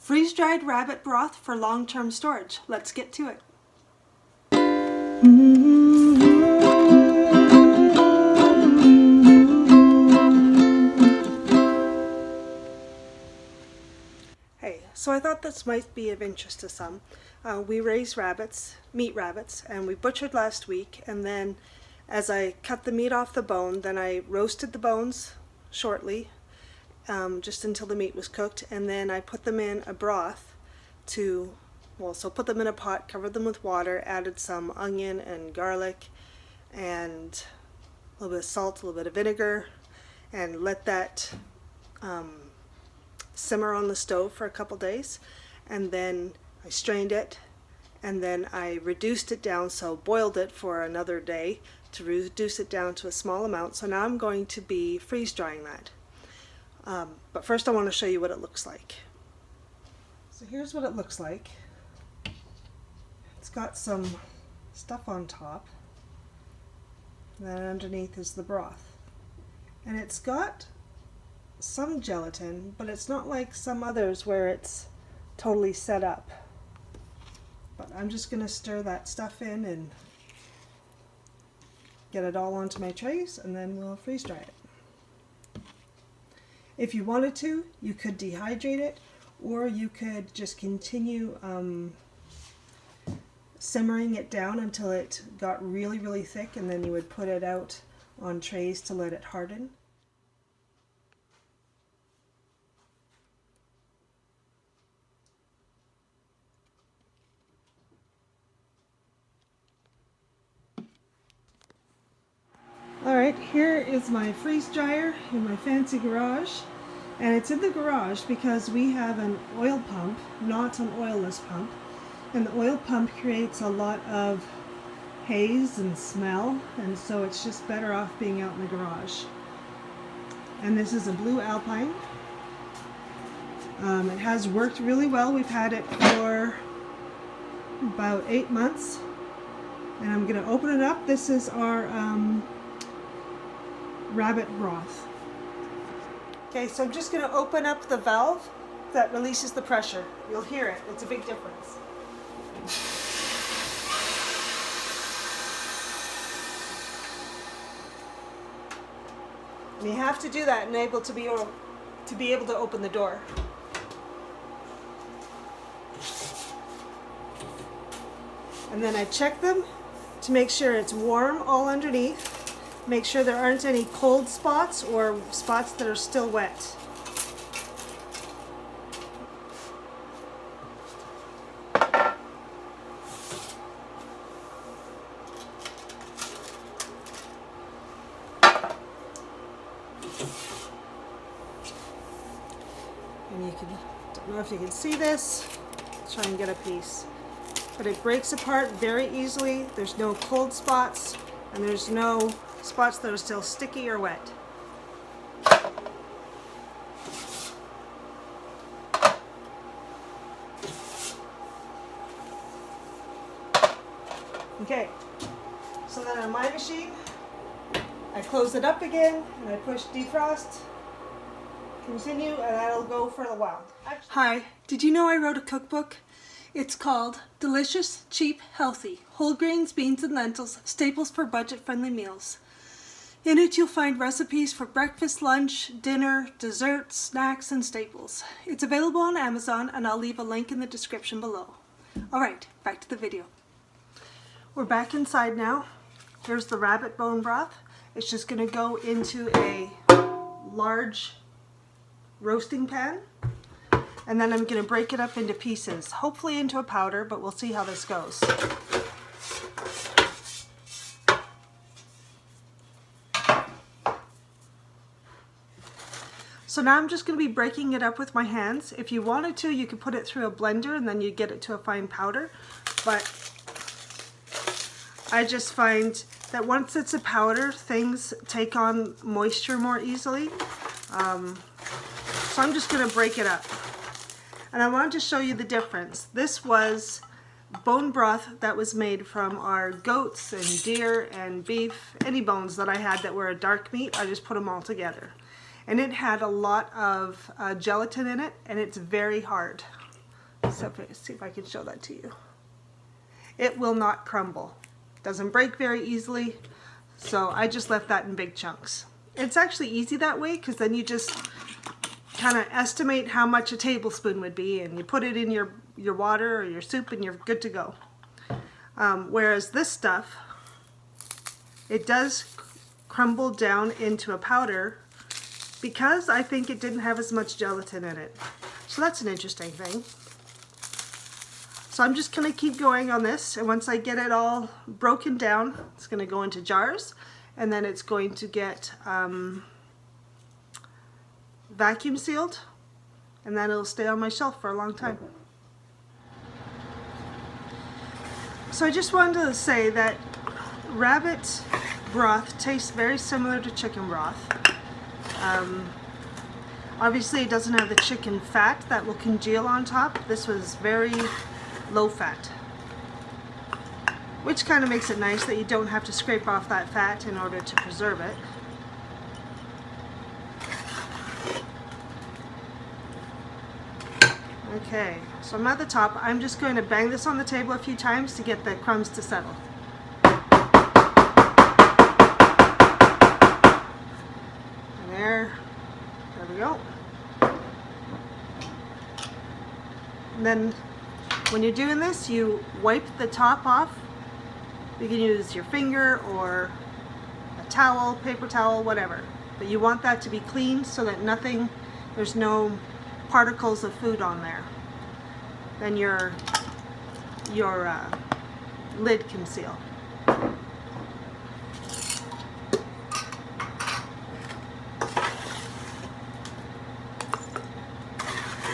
Freeze-dried rabbit broth for long-term storage. Let's get to it. Hey, so I thought this might be of interest to some. We raise rabbits, meat rabbits, and we butchered last week, and then as I cut the meat off the bone, then I roasted the bones shortly, just until the meat was cooked, and then I put them in a broth so put them in a pot, covered them with water, added some onion and garlic and a little bit of salt, a little bit of vinegar, and let that simmer on the stove for a couple days. And then I strained it, and then I reduced it down, so boiled it for another day to reduce it down to a small amount. So now I'm going to be freeze drying that. But first I want to show you what it looks like. So here's what it looks like. It's got some stuff on top, and then underneath is the broth. And it's got some gelatin, but it's not like some others where it's totally set up. But I'm just going to stir that stuff in and get it all onto my trays, and then we'll freeze dry it. If you wanted to, you could dehydrate it, or you could just continue simmering it down until it got really, really thick, and then you would put it out on trays to let it harden. Alright, here is my freeze dryer in my fancy garage, and it's in the garage because we have an oil pump, not an oilless pump, and the oil pump creates a lot of haze and smell, and so it's just better off being out in the garage. And this is a blue Alpine. It has worked really well. We've had it for about 8 months, and I'm going to open it up. This is our rabbit broth. Okay, so I'm just going to open up the valve that releases the pressure. You'll hear it. It's a big difference. And you have to do that to be able to open the door. And then I check them to make sure it's warm all underneath. Make sure there aren't any cold spots or spots that are still wet. And you can, don't know if you can see this, let's try and get a piece. But it breaks apart very easily. There's no cold spots, and there's no spots that are still sticky or wet. Okay, so then on my machine, I close it up again and I push defrost, continue, and that'll go for a while. Hi, did you know I wrote a cookbook? It's called Delicious, Cheap, Healthy, Whole Grains, Beans, and Lentils, Staples for Budget-Friendly Meals. In it you'll find recipes for breakfast, lunch, dinner, desserts, snacks, and staples. It's available on Amazon, and I'll leave a link in the description below. Alright, back to the video. We're back inside now. Here's the rabbit bone broth. It's just going to go into a large roasting pan. And then I'm going to break it up into pieces, hopefully into a powder, but we'll see how this goes. So now I'm just going to be breaking it up with my hands. If you wanted to, you could put it through a blender and then you get it to a fine powder. But I just find that once it's a powder, things take on moisture more easily. So I'm just going to break it up. And I wanted to show you the difference. This was bone broth that was made from our goats and deer and beef, any bones that I had that were a dark meat. I just put them all together. And it had a lot of gelatin in it, and it's very hard. So see if I can show that to you. It will not crumble. Doesn't break very easily. So I just left that in big chunks. It's actually easy that way because then you just kind of estimate how much a tablespoon would be and you put it in your water or your soup and you're good to go. Whereas this stuff, it does crumble down into a powder because I think it didn't have as much gelatin in it. So that's an interesting thing. So I'm just going to keep going on this, and once I get it all broken down, it's going to go into jars, and then it's going to get vacuum sealed, and then it'll stay on my shelf for a long time. So I just wanted to say that rabbit broth tastes very similar to chicken broth. Obviously it doesn't have the chicken fat that will congeal on top. This was very low fat, which kind of makes it nice that you don't have to scrape off that fat in order to preserve it. Okay, so I'm at the top. I'm just going to bang this on the table a few times to get the crumbs to settle. There we go. And then when you're doing this, you wipe the top off. You can use your finger or a towel, paper towel, whatever. But you want that to be clean so that there's no particles of food on there. Then your lid can seal.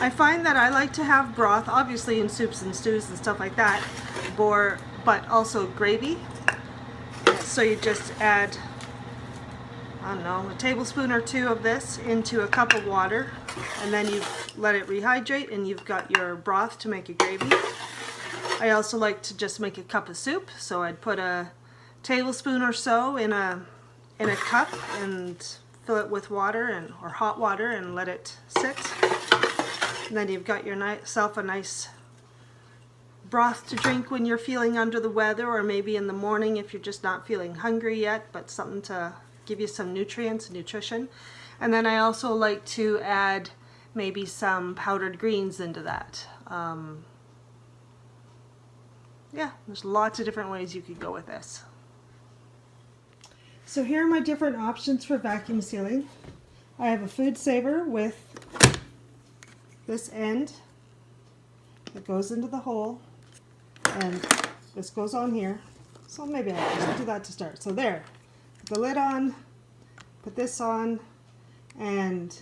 I find that I like to have broth, obviously in soups and stews and stuff like that, but also gravy. So you just add, I don't know, a tablespoon or two of this into a cup of water, and then you let it rehydrate and you've got your broth to make a gravy. I also like to just make a cup of soup, so I'd put a tablespoon or so in a cup and fill it with water or hot water and let it sit. And then you've got yourself a nice broth to drink when you're feeling under the weather, or maybe in the morning if you're just not feeling hungry yet, but something to give you some nutrients and nutrition. And then I also like to add maybe some powdered greens into that. Yeah, there's lots of different ways you could go with this. So here are my different options for vacuum sealing. I have a food saver with this end that goes into the hole, and this goes on here. So maybe I'll just do that to start. So there, put the lid on, put this on, and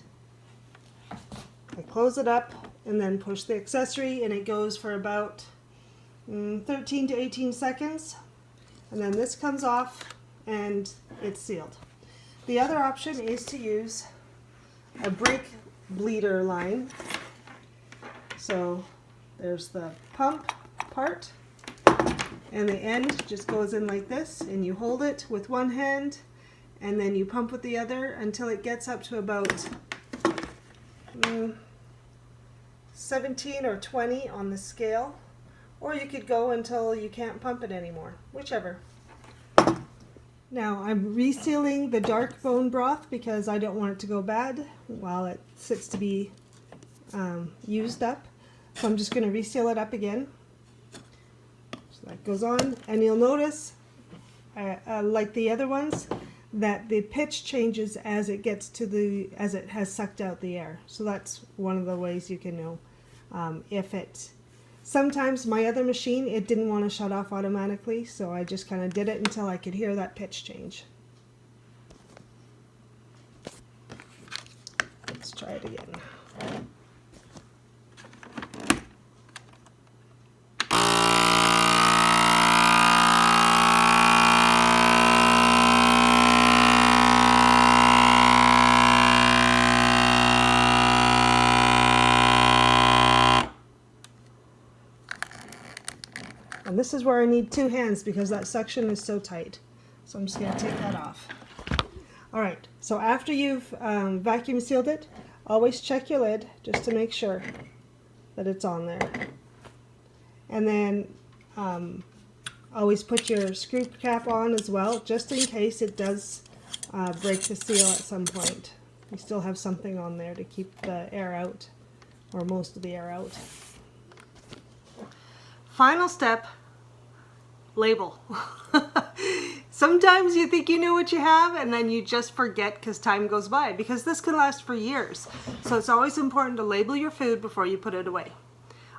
I close it up and then push the accessory, and it goes for about 13 to 18 seconds, and then this comes off and it's sealed. The other option is to use a brake bleeder line. So there's the pump part, and the end just goes in like this, and you hold it with one hand and then you pump with the other until it gets up to about 17 or 20 on the scale, or you could go until you can't pump it anymore, whichever. Now I'm resealing the dark bone broth because I don't want it to go bad while it sits to be used up. So I'm just going to reseal it up again. So that goes on, and you'll notice, like the other ones, that the pitch changes as it gets to as it has sucked out the air. So that's one of the ways you can know sometimes my other machine, it didn't want to shut off automatically, so I just kind of did it until I could hear that pitch change. Let's try it again. And this is where I need two hands because that suction is so tight. So I'm just going to take that off. Alright, so after you've vacuum sealed it, always check your lid just to make sure that it's on there. And then always put your screw cap on as well, just in case it does break the seal at some point. You still have something on there to keep the air out, or most of the air out. Final step, label. Sometimes you think you know what you have and then you just forget because time goes by, because this can last for years. So it's always important to label your food before you put it away.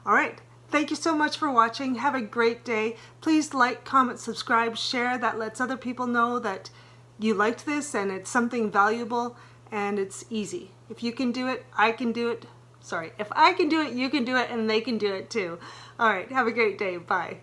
All right. Thank you so much for watching. Have a great day. Please like, comment, subscribe, share. That lets other people know that you liked this and it's something valuable and it's easy. If you can do it, I can do it. Sorry, if I can do it, you can do it, and they can do it too. All right, have a great day. Bye.